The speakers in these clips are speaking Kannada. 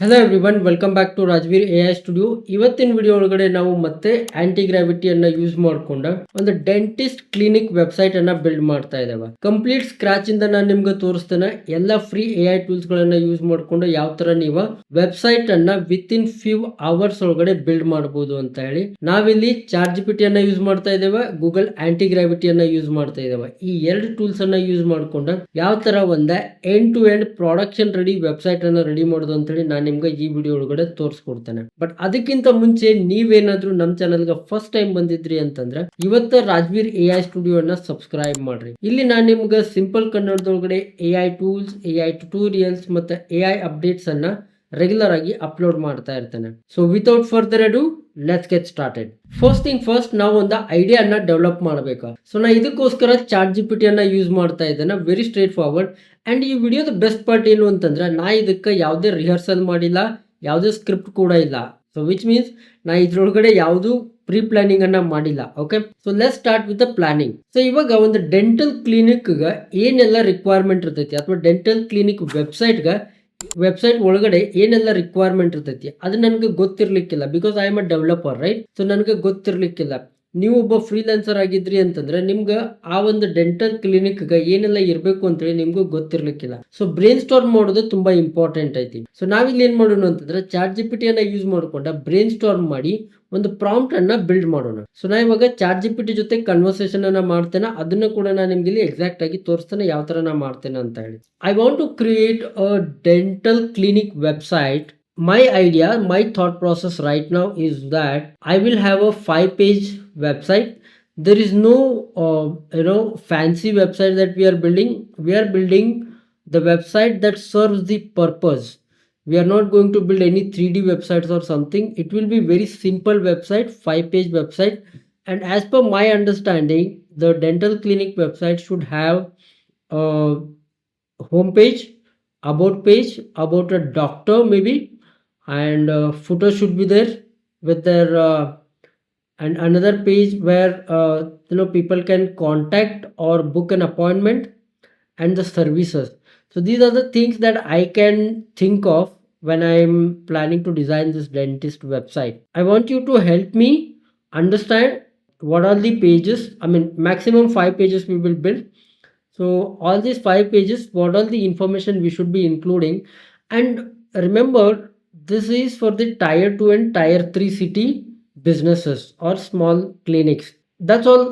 Hello everyone, welcome back to Rajveer AI studio. ಇವತ್ತಿನ ವಿಡಿಯೋ ಒಳಗಡೆ ನಾವು ಮತ್ತೆ ಆಂಟಿ ಗ್ರಾವಿಟಿಯನ್ನ ಯೂಸ್ ಮಾಡ್ಕೊಂಡ ಒಂದು ಡೆಂಟಿಸ್ಟ್ ಕ್ಲಿನಿಕ್ ವೆಬ್ಸೈಟ್ ಅನ್ನ ಬಿಲ್ಡ್ ಮಾಡ್ತಾ ಇದ್ದೇವೆ. ಕಂಪ್ಲೀಟ್ ಸ್ಕ್ರಾಚ್ ಇಂದ ನಾನು ನಿಮ್ಗೆ ತೋರಿಸ್ತೇನೆ ಎಲ್ಲ ಫ್ರೀ AI ಟೂಲ್ಸ್ ಗಳನ್ನ ಯೂಸ್ ಮಾಡ್ಕೊಂಡು ಯಾವ ತರ ನೀವು ವೆಬ್ಸೈಟ್ ಅನ್ನ ವಿತ್ ಇನ್ ಫ್ಯೂ ಅವರ್ಸ್ ಒಳಗಡೆ ಬಿಲ್ಡ್ ಮಾಡಬಹುದು ಅಂತ ಹೇಳಿ. ನಾವಿಲ್ಲಿ ChatGPT ಅನ್ನ ಯೂಸ್ ಮಾಡ್ತಾ ಇದ್ದೇವೆ, ಗೂಗಲ್ ಆಂಟಿ ಗ್ರಾವಿಟಿಯನ್ನ ಯೂಸ್ ಮಾಡ್ತಾ ಇದ್ದೇವೆ. ಈ ಎರಡು ಟೂಲ್ಸ್ ಅನ್ನ ಯೂಸ್ ಮಾಡ್ಕೊಂಡು ಯಾವ ತರ ಒಂದ end to end production ready website ಅನ್ನ ರೆಡಿ ಮಾಡೋದು ಅಂತ ಹೇಳಿ ನಾನು ನಿಮ್ಗೆ ಈ ವಿಡಿಯೋ ಒಳಗಡೆ ತೋರಿಸ್ಕೊಡ್ತೇನೆ. ಬಟ್ ಅದಕ್ಕಿಂತ ಮುಂಚೆ ನೀವೇನಾದ್ರೂ ನಮ್ಮ ಚಾನಲ್ಗೆ ಫಸ್ಟ್ ಟೈಮ್ ಬಂದಿದ್ರಿ ಅಂತಂದ್ರೆ ಇವತ್ತ ರಾಜ್ವೀರ್ AI ಸ್ಟುಡಿಯೋ ಅನ್ನ ಸಬ್ಸ್ಕ್ರೈಬ್ ಮಾಡ್ರಿ. ಇಲ್ಲಿ ನಾನು ನಿಮ್ಗೆ ಸಿಂಪಲ್ ಕನ್ನಡದೊಳಗಡೆ AI ಟೂಲ್ಸ್, AI ಟ್ಯುಟೋರಿಯಲ್ಸ್ ಮತ್ತೆ AI ಅಪ್ಡೇಟ್ಸ್ ಅನ್ನ ರೆಗ್ಯುಲರ್ ಆಗಿ ಅಪ್ಲೋಡ್ ಮಾಡ್ತಾ ಇರ್ತೇನೆ. So without further ado let's get started. First thing first, ನಾವು ಒಂದು ಐಡಿಯಾ ಅನ್ನ ಡೆವಲಪ್ ಮಾಡಬೇಕು. ಸೊ ನಾ ಇದಕ್ಕೋಸ್ಕರ ChatGPT ಅನ್ನ ಯೂಸ್ ಮಾಡ್ತಾ ಇದ್ದೇನೆ. Very straight forward. ಅಂಡ್ ಈ ವಿಡಿಯೋದ ಬೆಸ್ಟ್ ಪಾರ್ಟ್ ಏನು ಅಂತಂದ್ರೆ, ನಾ ಇದಕ್ಕೆ ಯಾವುದೇ ರಿಹರ್ಸಲ್ ಮಾಡಿಲ್ಲ, ಯಾವುದೇ ಸ್ಕ್ರಿಪ್ಟ್ ಕೂಡ ಇಲ್ಲ. ಸೊ ವಿಚ್ ಮೀನ್ಸ್ ನಾ ಇದ್ರೊಳಗಡೆ ಯಾವುದು ಪ್ರೀ ಪ್ಲಾನಿಂಗ್ ಅನ್ನ ಮಾಡಿಲ್ಲ. Okay, so let start with the planning. So ಇವಾಗ ಒಂದು ಡೆಂಟಲ್ ಕ್ಲಿನಿಕ್ ಏನೆಲ್ಲ ರಿಕ್ವೈರ್ಮೆಂಟ್ ಇರ್ತೈತಿ, ಅಥವಾ ಡೆಂಟಲ್ ಕ್ಲಿನಿಕ್ ವೆಬ್ಸೈಟ್ ಒಳಗಡೆ ಏನೆಲ್ಲ ರಿಕ್ವೈರ್ಮೆಂಟ್ ಇರ್ತೈತಿ ಅದು ನನಗೆ ಗೊತ್ತಿರ್ಲಿಕ್ಕಿಲ್ಲ. Because I am a developer, right? So ನನಗೆ ಗೊತ್ತಿರ್ಲಿಕ್ಕಿಲ್ಲ. ನೀವು ಒಬ್ಬ ಫ್ರೀಲಾನ್ಸರ್ ಆಗಿದ್ರಿ ಅಂತಂದ್ರೆ ನಿಮ್ಗೆ ಆ ಒಂದು ಡೆಂಟಲ್ ಕ್ಲಿನಿಕ್ ಏನೆಲ್ಲ ಇರಬೇಕು ಅಂತೇಳಿ ನಿಮ್ಗೂ ಗೊತ್ತಿರ್ಲಿಕ್ಕಿಲ್ಲ. ಸೊ ಬ್ರೈನ್ ಸ್ಟಾರ್ಮ್ ಮಾಡೋದು ತುಂಬಾ ಇಂಪಾರ್ಟೆಂಟ್ ಐತಿ. ಸೊ ನಾವಿಲ್ಲಿ ಏನ್ ಮಾಡೋಣ ಅಂತಂದ್ರೆ ChatGPT ಅನ್ನ ಯೂಸ್ ಮಾಡ್ಕೊಂಡ ಬ್ರೈನ್ ಸ್ಟಾರ್ಮ್ ಮಾಡಿ ಒಂದು ಪ್ರಾಂಪ್ಟ್ ಅನ್ನ ಬಿಲ್ಡ್ ಮಾಡೋಣ. ಸೊ ನಾ ಇವಾಗ ChatGPT ಜೊತೆ ಕನ್ವರ್ಸೇಷನ್ ಅನ್ನ ಮಾಡ್ತೇನೆ. ಅದನ್ನ ಕೂಡ ನಾನು ನಿಮ್ಗೆ ಇಲ್ಲಿ ಎಕ್ಸಾಕ್ಟ್ ಆಗಿ ತೋರಿಸ್ತೇನೆ ಯಾವ ತರ ನಾ ಮಾಡ್ತೇನೆ ಅಂತ ಹೇಳಿ. I want to create a dental clinic website. My thought process right now is that I will have a 5-page website. There is no fancy website that we are building. We are building the website that serves the purpose. We are not going to build any 3D websites or something. It will be very simple website, 5-page website. And as per my understanding, the dental clinic website should have a home page, about a doctor maybe, and footer should be there with their and another page where people can contact or book an appointment, and the services. So these are the things that I can think of when I'm planning to design this dentist website. I want you to help me understand what are the pages. I mean, maximum 5 pages we will build. So all these 5 pages, what all the information we should be including. And remember, this is for the tier 2 and tier 3 city businesses or small clinics. That's all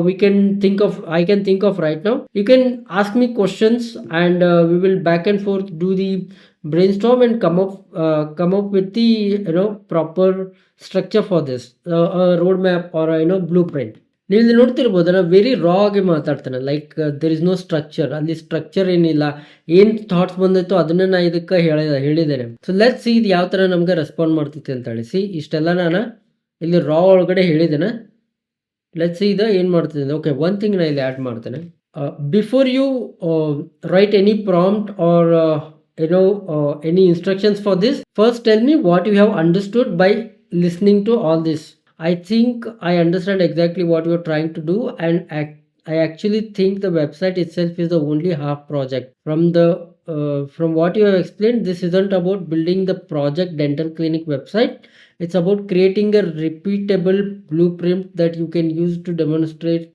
I can think of right now. You can ask me questions, and we will back and forth do the brainstorm and come up with the proper structure for this, a roadmap or a blueprint. ನೀವು ಇಲ್ಲಿ ನೋಡ್ತಿರ್ಬೋದಲ್ಲ, ವೆರಿ ರಾ ಆಗಿ ಮಾತಾಡ್ತಾನೆ. Like there is no structure. ಅಲ್ಲಿ ಸ್ಟ್ರಕ್ಚರ್ ಏನಿಲ್ಲ. ಏನ್ ಥಾಟ್ಸ್ ಬಂದಿತ್ತು ಅದನ್ನ ನಾ ಇದಕ್ಕೆ ಹೇಳಿದ್ದೇನೆ. ಸೊ ಲೆಟ್ ಸಿ ಇದು ಯಾವ ತರ ನಮ್ಗೆ ರೆಸ್ಪಾಂಡ್ ಮಾಡ್ತೈತಿ ಅಂತ ಹೇಳಿ. ಸಿ ಇಷ್ಟೆಲ್ಲ ನಾನು ಇಲ್ಲಿ ರಾ ಒಳಗಡೆ ಹೇಳಿದ್ದೇನೆ. ಲೆಟ್ ಸಿ ಇದು ಏನ್ ಮಾಡ್ತಿದ್ದೇನೆ. ಓಕೆ, ಒನ್ ಥಿಂಗ್ ನಾ ಇಲ್ಲಿ ಆ್ಯಡ್ ಮಾಡ್ತೇನೆ. Before you write any prompt or any instructions for this, first tell me what you have understood by listening to all this. I think I understand exactly what you're trying to do, and I actually think the website itself is the only half project. From what you have explained, this isn't about building the project dental clinic website. It's about creating a repeatable blueprint that you can use to demonstrate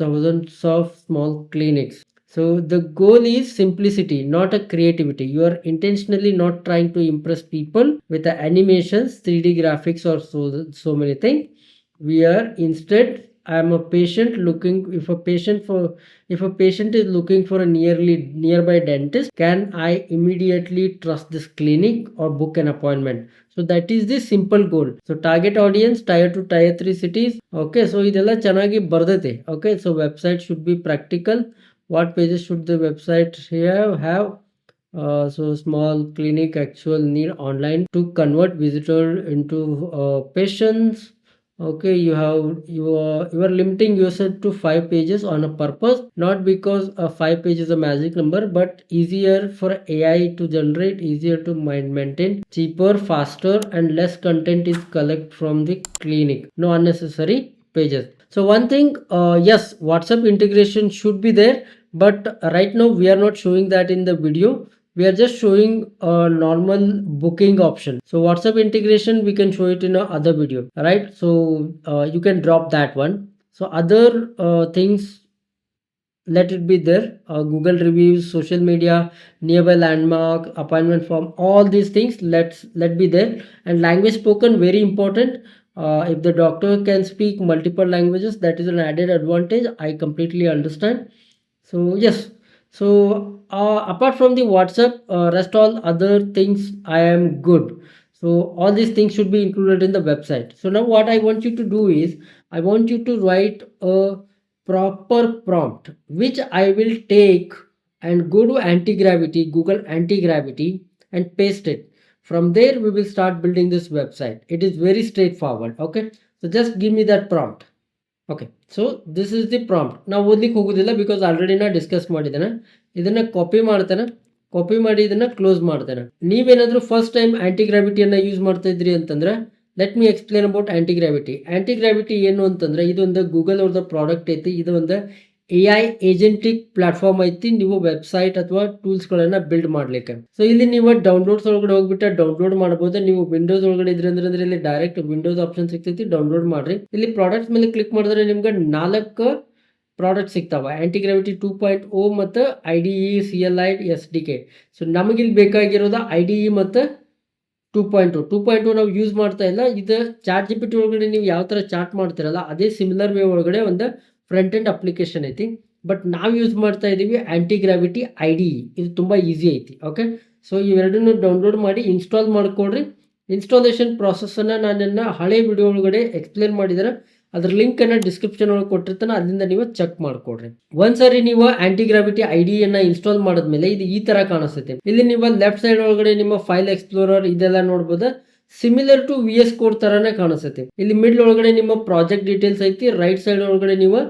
thousands of small clinics. So the goal is simplicity, not a creativity. You are intentionally not trying to impress people with the animations, 3D graphics, or so many things. We are instead, I am a patient looking. If a patient is looking for a nearby dentist, can I immediately trust this clinic or book an appointment? So that is the simple goal. So target audience, tier 2 tier 3 cities. Okay, so ಇದೆಲ್ಲ ಚೆನ್ನಾಗಿ ಬರ್ದೈತೆ. Okay, so website should be practical. What pages should the website have? So small clinic actual need online to convert visitor into patients. Okay, you are limiting yourself to 5 pages on a purpose, not because 5 pages is a magic number, but easier for AI to generate, easier to maintain, cheaper, faster, and less content is collect from the clinic. No unnecessary pages. So one thing, yes, WhatsApp integration should be there, but right now we are not showing that in the video. we are just showing a normal booking option. So WhatsApp integration we can show it in a other video, right? So you can drop that one. So other things, let it be there. Google reviews, social media, nearby landmark, appointment form, all these things let be there. And language spoken, very important. If the doctor can speak multiple languages, that is an added advantage, I completely understand. So yes, so apart from the WhatsApp, rest all other things I am good. So all these things should be included in the website. So now what I want you to do is, I want you to write a proper prompt, which I will take and go to anti-gravity, Google anti-gravity, and paste it. From there we will start building this website. It is very straightforward. Okay, so just give me that prompt. Okay, so this is the prompt. ನಾವು ಓದ್ಲಿಕ್ಕೆ ಹೋಗೋದಿಲ್ಲ ಬಿಕಾಸ್ ಆಲ್ರೆಡಿ ನಾ ಡಿಸ್ಕಸ್ ಮಾಡಿದ್ದೇನೆ. ಇದನ್ನು ಕಾಪಿ ಮಾಡ್ತೇನೆ, ಕಾಪಿ ಮಾಡಿ ಇದನ್ನು ಕ್ಲೋಸ್ ಮಾಡ್ತೇನೆ. ನೀವೇನಾದರೂ ಫಸ್ಟ್ ಟೈಮ್ ಆ್ಯಂಟಿಗ್ರಾವಿಟಿಯನ್ನು ಯೂಸ್ ಮಾಡ್ತಾ ಇದ್ರಿ ಅಂತಂದ್ರೆ, ಲೆಟ್ ಮಿ ಎಕ್ಸ್ಪ್ಲೇನ್ ಅಬೌಟ್ ಆ್ಯಂಟಿಗ್ರಾವಿಟಿ. ಆ್ಯಂಟಿಗ್ರಾವಿಟಿ ಏನು ಅಂತಂದ್ರೆ, ಇದೊಂದು ಗೂಗಲ್ ಅವ್ರದ್ದು ಪ್ರಾಡಕ್ಟ್ ಐತಿ. ಇದು ಒಂದು AI ಏಜೆಂಟಿಕ್ ಪ್ಲಾಟ್ಫಾರ್ಮ್ ಐತಿ, ನೀವು ವೆಬ್ಸೈಟ್ ಅಥವಾ ಟೂಲ್ಸ್ಗಳನ್ನು ಬಿಲ್ಡ್ ಮಾಡ್ಲಿಕ್ಕೆ. ಸೊ ಇಲ್ಲಿ ನೀವು ಡೌನ್ಲೋಡ್ಸ್ ಒಳಗಡೆ ಹೋಗ್ಬಿಟ್ಟು ಡೌನ್ಲೋಡ್ ಮಾಡ್ಬೋದು. ನೀವು ವಿಂಡೋಸ್ ಒಳಗಡೆ ಇದ್ರೆ ಅಂದ್ರೆ ಇಲ್ಲಿ ಡೈರೆಕ್ಟ್ ವಿಂಡೋಸ್ ಆಪ್ಷನ್ ಸಿಗ್ತೈತಿ, ಡೌನ್ಲೋಡ್ ಮಾಡ್ರಿ. ಇಲ್ಲಿ ಪ್ರಾಡಕ್ಟ್ಸ್ ಮೇಲೆ ಕ್ಲಿಕ್ ಮಾಡಿದ್ರೆ ನಿಮ್ಗೆ 4 ಪ್ರಾಡಕ್ಟ್ ಸಿಗ್ತಾವ, ಆ್ಯಂಟಿಗ್ರಾವಿಟಿ 2.0 ಮತ್ತು IDE CLI SDK. ಸೊ ನಮಗಿಲ್ಲಿ ಬೇಕಾಗಿರೋದು IDE ಮತ್ತು 2.0 ನಾವು ಯೂಸ್ ಮಾಡ್ತಾ ಇಲ್ಲ. ಇದು ಚಾಟ್ GPT ಒಳಗಡೆ ನೀವು ಯಾವ ಥರ ಚಾಟ್ ಮಾಡ್ತಿರಲ್ಲ ಅದೇ ಸಿಮಿಲರ್ ವೇ ಒಳಗಡೆ ಒಂದು ಫ್ರಂಟ್ ಎಂಡ್ ಅಪ್ಲಿಕೇಶನ್ ಐತಿ. ಬಟ್ ನಾವು ಯೂಸ್ ಮಾಡ್ತಾ ಇದ್ದೀವಿ ಆ್ಯಂಟಿಗ್ರಾವಿಟಿ IDE. ಇದು ತುಂಬ ಈಸಿ ಐತಿ. ಓಕೆ, ಸೊ ಇವೆರಡನ್ನು ಡೌನ್ಲೋಡ್ ಮಾಡಿ ಇನ್ಸ್ಟಾಲ್ ಮಾಡ್ಕೊಡ್ರಿ. ಇನ್ಸ್ಟಾಲೇಷನ್ ಪ್ರಾಸೆಸ್ಸನ್ನು ನಾನು ಹಳೆ ವಿಡಿಯೋ ಒಳಗಡೆ ಎಕ್ಸ್ಪ್ಲೇನ್ ಮಾಡಿದರೆ, ಅದ್ರ ಲಿಂಕನ್ನು ಡಿಸ್ಕ್ರಿಪ್ಷನ್ ಒಳಗೆ ಕೊಟ್ಟಿರ್ತಾನೆ, ಅಲ್ಲಿಂದ ನೀವು ಚೆಕ್ ಮಾಡ್ಕೊಡ್ರಿ. ಒಂದ್ಸರಿ ನೀವು ಆ್ಯಂಟಿಗ್ರಾವಿಟಿ IDEಯನ್ನು ಇನ್ಸ್ಟಾಲ್ ಮಾಡಿದ್ಮೇಲೆ ಇದು ಈ ಥರ ಕಾಣಿಸ್ತೈತೆ. ಇಲ್ಲಿ ನೀವು ಲೆಫ್ಟ್ ಸೈಡ್ ಒಳಗಡೆ ನಿಮ್ಮ ಫೈಲ್ ಎಕ್ಸ್ಪ್ಲೋರರ್ ಇದೆಲ್ಲ ನೋಡ್ಬೋದು. ಸಿಮಿಲರ್ ಟು VS ಕೋಡ್ ತರಾನೇ ಕಾಣಿಸುತ್ತೆ. ಇಲ್ಲಿ ಮಿಡ್ಲ್ ಒಳಗಡೆ ನಿಮ್ಮ ಪ್ರಾಜೆಕ್ಟ್ ಡೀಟೇಲ್ಸ್ ಐತಿ. ರೈಟ್ ಸೈಡ್ ಒಳಗಡೆ ನೀವು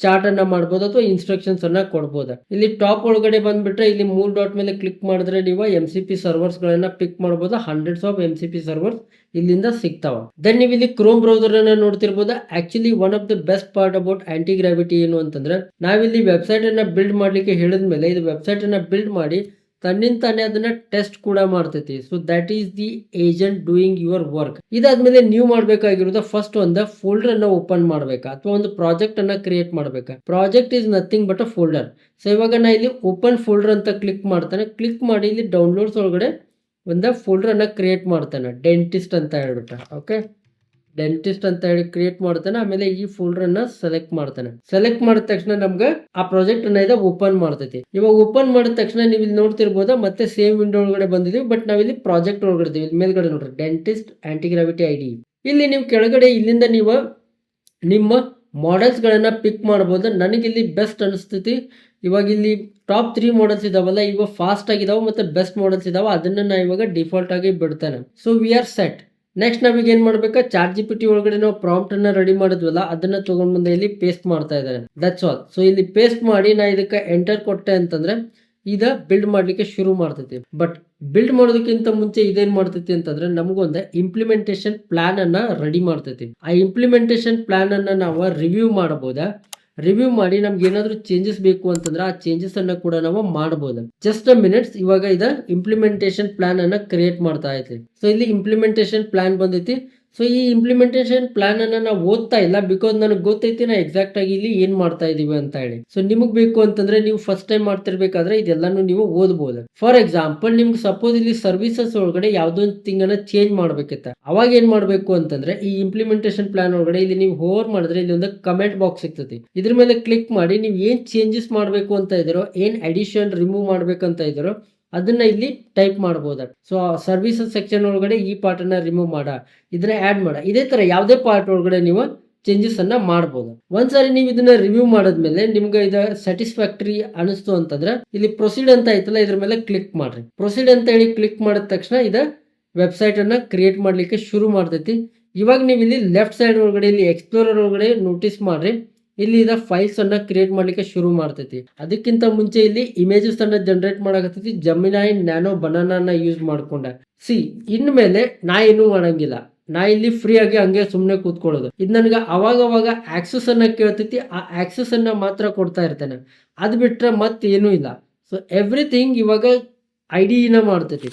ಚಾರ್ಟ್ ಅನ್ನ ಮಾಡ್ಬೋದು ಅಥವಾ ಇನ್ಸ್ಟ್ರಕ್ಷನ್ಸ್ ಅನ್ನ ಕೊಡ್ಬೋದು. ಇಲ್ಲಿ ಟಾಪ್ ಒಳಗಡೆ ಬಂದ್ಬಿಟ್ರೆ ಇಲ್ಲಿ 3 ಡಾಟ್ ಮೇಲೆ ಕ್ಲಿಕ್ ಮಾಡಿದ್ರೆ ನೀವು MCP ಸರ್ವರ್ಸ್ ಗಳನ್ನ ಪಿಕ್ ಮಾಡ್ಬೋದು. ಹಂಡ್ರೆಡ್ಸ್ ಆಫ್ MCP ಸರ್ವರ್ಸ್ ಇಲ್ಲಿಂದ ಸಿಗ್ತಾವ. ದೆನ್ ನೀವು ಇಲ್ಲಿ ಕ್ರೋಮ್ ಬ್ರೌಸರ್ ಅನ್ನ ನೋಡ್ತಿರ್ಬೋದು. Actually one of the best part about Antigravity ಏನು ಅಂತಂದ್ರೆ, ನಾವಿಲ್ಲಿ ವೆಬ್ಸೈಟ್ ಅನ್ನ ಬಿಲ್ಡ್ ಮಾಡ್ಲಿಕ್ಕೆ ಹೇಳಿದ್ಮೇಲೆ ಇದು ವೆಬ್ಸೈಟ್ ಅನ್ನ ಬಿಲ್ಡ್ ಮಾಡಿ ತನ್ನಿಂತಾನೆ ಅದನ್ನ ಟೆಸ್ಟ್ ಕೂಡ ಮಾಡ್ತೈತಿ. So that is the agent doing your work. ಇದಾದ್ಮೇಲೆ ನೀವು ಮಾಡ್ಬೇಕಾಗಿರೋದು ಫಸ್ಟ್ ಒಂದು ಫೋಲ್ಡರ್ ಅನ್ನ ಓಪನ್ ಮಾಡ್ಬೇಕಾ ಅಥವಾ ಒಂದು ಪ್ರಾಜೆಕ್ಟ್ ಅನ್ನ ಕ್ರಿಯೇಟ್ ಮಾಡ್ಬೇಕಾ. Project is nothing but a folder. So ಇವಾಗ ನಾ ಇಲ್ಲಿ ಓಪನ್ ಫೋಲ್ಡರ್ ಅಂತ ಕ್ಲಿಕ್ ಮಾಡ್ತಾನೆ. ಕ್ಲಿಕ್ ಮಾಡಿ ಇಲ್ಲಿ ಡೌನ್ಲೋಡ್ಸ್ ಒಳಗಡೆ ಒಂದು ಫೋಲ್ಡರ್ ಅನ್ನ ಕ್ರಿಯೇಟ್ ಮಾಡ್ತಾನೆ, ಡೆಂಟಿಸ್ಟ್ ಅಂತ ಹೇಳ್ಬಿಟ್ಟು. ಓಕೆ, ಡೆಂಟಿಸ್ಟ್ ಅಂತ ಹೇಳಿ ಕ್ರಿಯೇಟ್ ಮಾಡ್ತಾನೆ. ಆಮೇಲೆ ಈ ಫೋಲ್ಡರ್ ಅನ್ನ ಸೆಲೆಕ್ಟ್ ಮಾಡ್ತಾನೆ. ಸೆಲೆಕ್ಟ್ ಮಾಡಿದ ತಕ್ಷಣ ನಮ್ಗೆ ಆ ಪ್ರಾಜೆಕ್ಟ್ ಅನ್ನ ಇದು ಓಪನ್ ಮಾಡ್ತೈತಿ. ಇವಾಗ ಓಪನ್ ಮಾಡಿದ ತಕ್ಷಣ ನೀವು ಇಲ್ಲಿ ನೋಡ್ತಿರ್ಬೋದ, ಮತ್ತೆ ಸೇಮ್ ವಿಂಡೋ ಒಳಗಡೆ ಬಂದಿದೀವಿ. ಬಟ್ ನಾವಿಲ್ಲಿ ಪ್ರಾಜೆಕ್ಟ್ ಒಳಗಡೆ ಇದೀವಿ. ಇಲ್ಲಿ ಮೇಲ್ಗಡೆ ನೋಡ್ರಿ ಡೆಂಟಿಸ್ಟ್ ಆ್ಯಂಟಿಗ್ರಾವಿಟಿ IDE. ಇಲ್ಲಿ ನೀವು ಕೆಳಗಡೆ ಇಲ್ಲಿಂದ ನೀವು ನಿಮ್ಮ ಮಾಡೆಲ್ಸ್ ಗಳನ್ನ ಪಿಕ್ ಮಾಡ್ಬೋದು. ನನಗಿಲ್ಲಿ ಬೆಸ್ಟ್ ಅನಿಸ್ತೈತಿ. ಇವಾಗ ಇಲ್ಲಿ ಟಾಪ್ 3 ಮಾಡೆಲ್ಸ್ ಇದಾವಲ್ಲ, ಇವಾಗ ಫಾಸ್ಟ್ ಆಗಿದಾವ ಮತ್ತೆ ಬೆಸ್ಟ್ ಮಾಡೆಲ್ಸ್ ಇದಾವ. ಅದನ್ನ ನಾ ಇವಾಗ ಡಿಫಾಲ್ಟ್ ಆಗಿ ಬಿಡ್ತೇನೆ. So we are set. Next ನಾವೀಗ ಏನ್ ಮಾಡ್ಬೇಕಾ, ಚಾಟ್ GPT ಒಳಗಡೆ ನಾವು ಪ್ರಾಂಪ್ಟ್ ಅನ್ನ ರೆಡಿ ಮಾಡಿದ್ವಲ್ಲ ಅದನ್ನ ತಗೊಂಡ್ ಬಂದು ಇಲ್ಲಿ ಪೇಸ್ಟ್ ಮಾಡ್ತಾ ಇದ್ದಾರೆ. That's all. ಸೊ ಇಲ್ಲಿ ಪೇಸ್ಟ್ ಮಾಡಿ ನಾ ಇದಕ್ಕೆ ಎಂಟರ್ ಕೊಟ್ಟೆ ಅಂತಂದ್ರೆ ಇದ ಬಿಲ್ಡ್ ಮಾಡ್ಲಿಕ್ಕೆ ಶುರು ಮಾಡ್ತೈತಿ. ಬಟ್ ಬಿಲ್ಡ್ ಮಾಡೋದಕ್ಕಿಂತ ಮುಂಚೆ ಇದೇನ್ ಮಾಡ್ತೈತಿ ಅಂತಂದ್ರೆ ನಮಗೊಂದು ಇಂಪ್ಲಿಮೆಂಟೇಷನ್ ಪ್ಲಾನ್ ಅನ್ನ ರೆಡಿ ಮಾಡ್ತೈತಿ. ಆ ಇಂಪ್ಲಿಮೆಂಟೇಷನ್ ಪ್ಲಾನ್ ಅನ್ನ ನಾವು ರಿವ್ಯೂ ಮಾಡಬಹುದಾ, ರಿವ್ಯೂ ಮಾಡಿ ನಮ್ಗೆ ಏನಾದ್ರು ಚೇಂಜಸ್ ಬೇಕು ಅಂತಂದ್ರೆ ಆ ಚೇಂಜಸ್ ಅನ್ನ ಕೂಡ ನಾವು ಮಾಡಬಹುದು. Just a minutes. ಇವಾಗ ಇದ ಇಂಪ್ಲಿಮೆಂಟೇಷನ್ ಪ್ಲಾನ್ ಅನ್ನ ಕ್ರಿಯೇಟ್ ಮಾಡ್ತಾ ಐತಿ. ಸೊ ಇಲ್ಲಿ ಇಂಪ್ಲಿಮೆಂಟೇಷನ್ ಪ್ಲಾನ್ ಬಂದೈತಿ. ಸೊ ಈ ಇಂಪ್ಲಿಮೆಂಟೇಷನ್ ಪ್ಲಾನ್ ಅನ್ನ ನಾವು ಓದ್ತಾ ಇಲ್ಲ ಬಿಕಾಸ್ ನನಗೆ ಗೊತ್ತೈತಿ ನಾ ಎಕ್ಸಾಕ್ಟ್ ಆಗಿ ಇಲ್ಲಿ ಏನ್ ಮಾಡ್ತಾ ಇದೀವಿ ಅಂತ ಹೇಳಿ. ಸೊ ನಿಮಗ್ ಬೇಕು ಅಂತಂದ್ರೆ ನೀವು ಫಸ್ಟ್ ಟೈಮ್ ಮಾಡ್ತಿರ್ಬೇಕಾದ್ರೆ ಇದೆಲ್ಲಾನು ನೀವು ಓದಬಹುದು. ಫಾರ್ ಎಕ್ಸಾಂಪಲ್ ನಿಮ್ಗೆ ಸಪೋಸ್ ಇಲ್ಲಿ ಸರ್ವಿಸಸ್ ಒಳಗಡೆ ಯಾವ್ದೋ ಒಂದು ಥಿಂಗ್ ಅನ್ನ ಚೇಂಜ್ ಮಾಡ್ಬೇಕಿತ್ತ, ಅವಾಗ ಏನ್ ಮಾಡ್ಬೇಕು ಅಂತಂದ್ರೆ ಈ ಇಂಪ್ಲಿಮೆಂಟೇಷನ್ ಪ್ಲಾನ್ ಒಳಗಡೆ ಇಲ್ಲಿ ನೀವು ಹೋವರ್ ಮಾಡಿದ್ರೆ ಇಲ್ಲಿ ಒಂದು ಕಮೆಂಟ್ ಬಾಕ್ಸ್ ಸಿಗ್ತೈತಿ. ಇದ್ರ ಮೇಲೆ ಕ್ಲಿಕ್ ಮಾಡಿ ನೀವು ಏನ್ ಚೇಂಜಸ್ ಮಾಡ್ಬೇಕು ಅಂತ ಇದ್ದೀರೋ, ಏನ್ ಅಡಿಷನ್ ರಿಮೂವ್ ಮಾಡ್ಬೇಕಂತ ಇದ್ದೀರೋ ಅದನ್ನ ಇಲ್ಲಿ ಟೈಪ್ ಮಾಡಬಹುದು. ಸೊ ಸರ್ವಿಸಸ್ ಸೆಕ್ಷನ್ ಒಳಗಡೆ ಈ ಪಾರ್ಟ್ ಅನ್ನ ರಿಮೂವ್ ಮಾಡ, ಇದನ್ನ ಆಡ್ ಮಾಡ, ಇದೇ ತರ ಯಾವುದೇ ಪಾರ್ಟ್ ಒಳಗಡೆ ನೀವು ಚೇಂಜಸ್ ಅನ್ನ ಮಾಡಬಹುದು. ಒಂದ್ಸಾರಿ ನೀವು ಇದನ್ನ ರಿವ್ಯೂ ಮಾಡಿದ್ಮೇಲೆ ನಿಮ್ಗೆ ಇದು ಸ್ಯಾಟಿಸ್ಫ್ಯಾಕ್ಟರಿ ಅನಿಸ್ತು ಅಂತಂದ್ರೆ ಇಲ್ಲಿ ಪ್ರೊಸೀಡ್ ಅಂತ ಐತಲ್ಲ ಇದ್ರ ಮೇಲೆ ಕ್ಲಿಕ್ ಮಾಡ್ರಿ. ಪ್ರೊಸೀಡ್ ಅಂತ ಹೇಳಿ ಕ್ಲಿಕ್ ಮಾಡಿದ ತಕ್ಷಣ ಇದ ವೆಬ್ಸೈಟ್ ಅನ್ನ ಕ್ರಿಯೇಟ್ ಮಾಡ್ಲಿಕ್ಕೆ ಶುರು ಮಾಡ್ತೈತಿ. ಇವಾಗ ನೀವು ಇಲ್ಲಿ ಲೆಫ್ಟ್ ಸೈಡ್ ಒಳಗಡೆ ಇಲ್ಲಿ ಎಕ್ಸ್ಪ್ಲೋರರ್ ಒಳಗಡೆ ನೋಟಿಸ್ ಮಾಡ್ರಿ, ಇಲ್ಲಿ ಇದ ಫೈಲ್ಸ್ ಅನ್ನ ಕ್ರಿಯೇಟ್ ಮಾಡ್ಲಿಕ್ಕೆ ಶುರು ಮಾಡ್ತೈತಿ. ಅದಕ್ಕಿಂತ ಮುಂಚೆ ಇಲ್ಲಿ ಇಮೇಜಸ್ ಅನ್ನ ಜನರೇಟ್ ಮಾಡಕತ್ತೈತಿ ಜಮಿನೈ ನ್ಯಾನೋ ಬನಾನಾ ಯೂಸ್ ಮಾಡ್ಕೊಂಡ. ಇನ್ ಮೇಲೆ ನಾ ಏನು ಮಾಡಂಗಿಲ್ಲ, ನಾ ಇಲ್ಲಿ ಫ್ರೀ ಆಗಿ ಹಂಗೆ ಸುಮ್ಮನೆ ಕೂತ್ಕೊಳ್ಳೋದು. ಇದು ನನಗೆ ಅವಾಗ ಆಕ್ಸೆಸ್ ಅನ್ನ ಕೇಳ್ತೈತಿ, ಆ ಆಕ್ಸೆಸ್ ಅನ್ನ ಮಾತ್ರ ಕೊಡ್ತಾ ಇರ್ತೇನೆ. ಅದು ಬಿಟ್ರೆ ಮತ್ತೆ ಏನೂ ಇಲ್ಲ. ಸೊ ಎವ್ರಿಥಿಂಗ್ ಇವಾಗ ಐಡಿನ ಮಾಡ್ತೈತಿ.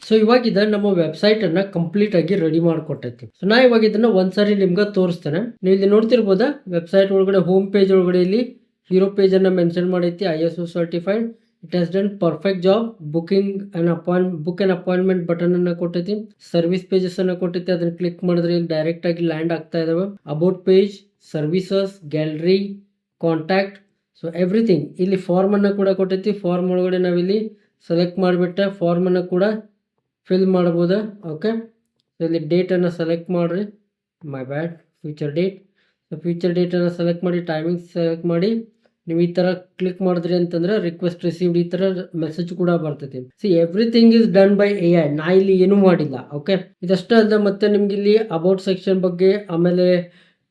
ಸೊ ಇವಾಗ ಇದನ್ನ ನಮ್ಮ ವೆಬ್ಸೈಟ್ ಅನ್ನ ಕಂಪ್ಲೀಟ್ ಆಗಿ ರೆಡಿ ಮಾಡಿಕೊಟ್ಟೈತಿ. ಸೊ ನಾ ಇವಾಗ ಇದನ್ನ ಒಂದ್ಸರಿ ನಿಮ್ಗೆ ತೋರಿಸ್ತೇನೆ. ನೀವು ಇಲ್ಲಿ ನೋಡ್ತಿರ್ಬೋದ ವೆಬ್ಸೈಟ್ ಒಳಗಡೆ ಹೋಮ್ ಪೇಜ್ ಒಳಗಡೆ ಇಲ್ಲಿ ಹೀರೋ ಪೇಜ್ ಅನ್ನ ಮೆನ್ಷನ್ ಮಾಡೈತಿ, ISO certified, it has done perfect job, book an appointment button ಅನ್ನ ಕೊಟ್ಟೈತಿ, ಸರ್ವಿಸ್ ಪೇಜಸ್ ಅನ್ನ ಕೊಟ್ಟೈತಿ. ಅದನ್ನ ಕ್ಲಿಕ್ ಮಾಡಿದ್ರೆ ಇಲ್ಲಿ ಡೈರೆಕ್ಟ್ ಆಗಿ ಲ್ಯಾಂಡ್ ಆಗ್ತಾ ಇದಾವೆ. About page, services, gallery, contact, so everything. ಇಲ್ಲಿ ಫಾರ್ಮ್ ಅನ್ನ ಕೂಡ ಕೊಟ್ಟೈತಿ. ಫಾರ್ಮ್ ಒಳಗಡೆ ನಾವಿಲ್ಲಿ ಸೆಲೆಕ್ಟ್ ಮಾಡಿಬಿಟ್ಟೆ ಫಾರ್ಮ್ ಅನ್ನ ಕೂಡ ಫಿಲ್ ಮಾಡ್ಬೋದ. ಓಕೆ, ಇಲ್ಲಿ ಡೇಟನ್ನು ಸೆಲೆಕ್ಟ್ ಮಾಡಿರಿ, my bad, future date. So future ಡೇಟನ್ನು ಸೆಲೆಕ್ಟ್ ಮಾಡಿ, ಟೈಮಿಂಗ್ ಸೆಲೆಕ್ಟ್ ಮಾಡಿ, ನೀವು ಈ ಥರ ಕ್ಲಿಕ್ ಮಾಡಿದ್ರಿ ಅಂತಂದ್ರೆ ರಿಕ್ವೆಸ್ಟ್ ರಿಸೀವ್ಡ್ ಈ ಥರ ಮೆಸೇಜ್ ಕೂಡ ಬರ್ತೈತಿ. C everything is done by AI. ನಾ ಇಲ್ಲಿ ಏನೂ ಮಾಡಿಲ್ಲ. ಓಕೆ, ಇದಷ್ಟೇ ಅಲ್ಲದೆ ಮತ್ತೆ ನಿಮ್ಗೆ ಇಲ್ಲಿ ಅಬೌಟ್ ಸೆಕ್ಷನ್ ಬಗ್ಗೆ, ಆಮೇಲೆ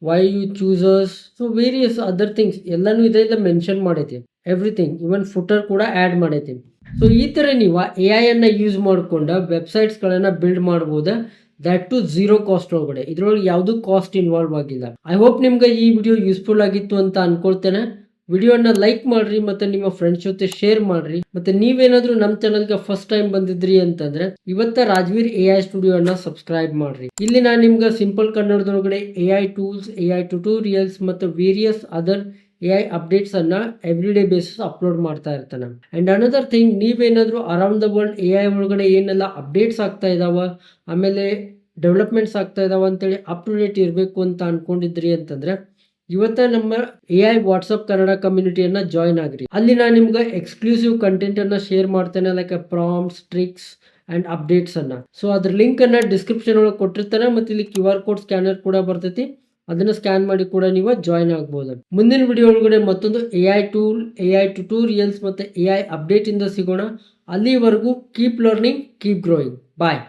ವೈ ಯು ಚೂಸರ್ಸ್, ಸೊ ವೇರಿಯಸ್ ಅದರ್ ಥಿಂಗ್ಸ್ ಎಲ್ಲನೂ ಇದೆಲ್ಲ ಮೆನ್ಷನ್ ಮಾಡೈತಿ. ಎವ್ರಿಥಿಂಗ್, ಇವನ್ ಫುಟರ್ ಕೂಡ ಆ್ಯಡ್ ಮಾಡೈತಿ. ಸೊ ಈ ಥರ ನೀವು AI ಅನ್ನು ಯೂಸ್ ಮಾಡಿಕೊಂಡು ವೆಬ್ಸೈಟ್ಸ್ಗಳನ್ನು ಬಿಲ್ಡ್ ಮಾಡ್ಬೋದು. ದ್ಯಾಟ್ ಟು ಝೀರೋ ಕಾಸ್ಟ್ ಒಳಗಡೆ. ಇದ್ರೊಳಗೆ ಯಾವುದೂ ಕಾಸ್ಟ್ ಇನ್ವಾಲ್ವ್ ಆಗಿಲ್ಲ. ಐ ಹೋಪ್ ನಿಮ್ಗೆ ಈ ವಿಡಿಯೋ ಯೂಸ್ಫುಲ್ ಆಗಿತ್ತು ಅಂತ ಅನ್ಕೊಳ್ತೇನೆ. ವಿಡಿಯೋನ ಲೈಕ್ ಮಾಡ್ರಿ, ಮತ್ತೆ ನಿಮ್ಮ ಫ್ರೆಂಡ್ಸ್ ಜೊತೆ ಶೇರ್ ಮಾಡ್ರಿ. ಮತ್ತೆ ನೀವೇನಾದ್ರೂ ನಮ್ಮ ಚಾನಲ್ಗೆ ಫಸ್ಟ್ ಟೈಮ್ ಬಂದಿದ್ರಿ ಅಂತಂದ್ರೆ ಇವತ್ತ ರಾಜ್ವೀರ್ AI ಸ್ಟುಡಿಯೋ ಅನ್ನ ಸಬ್ಸ್ಕ್ರೈಬ್ ಮಾಡ್ರಿ. ಇಲ್ಲಿ ನಾನು ನಿಮ್ಗೆ ಸಿಂಪಲ್ ಕನ್ನಡದೊಳಗಡೆ AI ಟೂಲ್ಸ್, AI ಟ್ಯುಟೋರಿಯಲ್ಸ್ ಮತ್ತು ವೇರಿಯಸ್ ಅದರ್ AI ಅಪ್ಡೇಟ್ಸ್ ಅನ್ನ ಎವ್ರಿ ಡೇ ಬೇಸಿಸ್ ಅಪ್ಲೋಡ್ ಮಾಡ್ತಾ ಇರ್ತಾನೆ. ಅಂಡ್ ಅನದರ್ ಥಿಂಗ್, ನೀವೇನಾದ್ರೂ ಅರೌಂಡ್ ದ ವರ್ಲ್ಡ್ AI ಒಳಗಡೆ ಏನೆಲ್ಲ ಅಪ್ಡೇಟ್ಸ್ ಆಗ್ತಾ ಇದಾವ, ಆಮೇಲೆ ಡೆವಲಪ್ಮೆಂಟ್ಸ್ ಆಗ್ತಾ ಇದಾವ ಅಂತೇಳಿ ಅಪ್ ಟು ಡೇಟ್ ಇರಬೇಕು ಅಂತ ಅನ್ಕೊಂಡಿದ್ರಿ ಅಂತಂದ್ರೆ ಇವತ್ತ ನಮ್ಮ AI ವಾಟ್ಸಪ್ ಕನ್ನಡ ಕಮ್ಯುನಿಟಿಯನ್ನ ಜಾಯಿನ್ ಆಗ್ರಿ. ಅಲ್ಲಿ ನಾನು ನಿಮ್ಗೆ ಎಕ್ಸ್ಕ್ಲೂಸಿವ್ ಕಂಟೆಂಟ್ ಅನ್ನ ಶೇರ್ ಮಾಡ್ತೇನೆ, like prompts, tricks and updates ಅನ್ನ. ಸೊ ಅದ್ರ ಲಿಂಕ್ ಅನ್ನ ಡಿಸ್ಕ್ರಿಪ್ಷನ್ ಒಳಗೆ ಕೊಟ್ಟಿರ್ತಾನೆ, ಮತ್ತೆ ಇಲ್ಲಿ QR ಕೋಡ್ ಸ್ಕ್ಯಾನರ್ ಕೂಡ ಬರ್ತೈತಿ, ಅದನ್ನ ಸ್ಕ್ಯಾನ್ ಮಾಡಿ ಕೂಡ ನೀವು ಜಾಯಿನ್ ಆಗ್ಬೋದು. ಮುಂದಿನ ವಿಡಿಯೋ ಒಳಗಡೆ ಮತ್ತೊಂದು AI ಟೂಲ್, AI ಟ್ಯುಟೋರಿಯಲ್ಸ್ ಮತ್ತೆ AI ಅಪ್ಡೇಟ್ ಇಂದ ಸಿಗೋಣ. ಅಲ್ಲಿವರೆಗೂ ಕೀಪ್ ಲರ್ನಿಂಗ್, ಕೀಪ್ ಗ್ರೋಯಿಂಗ್. ಬಾಯ್.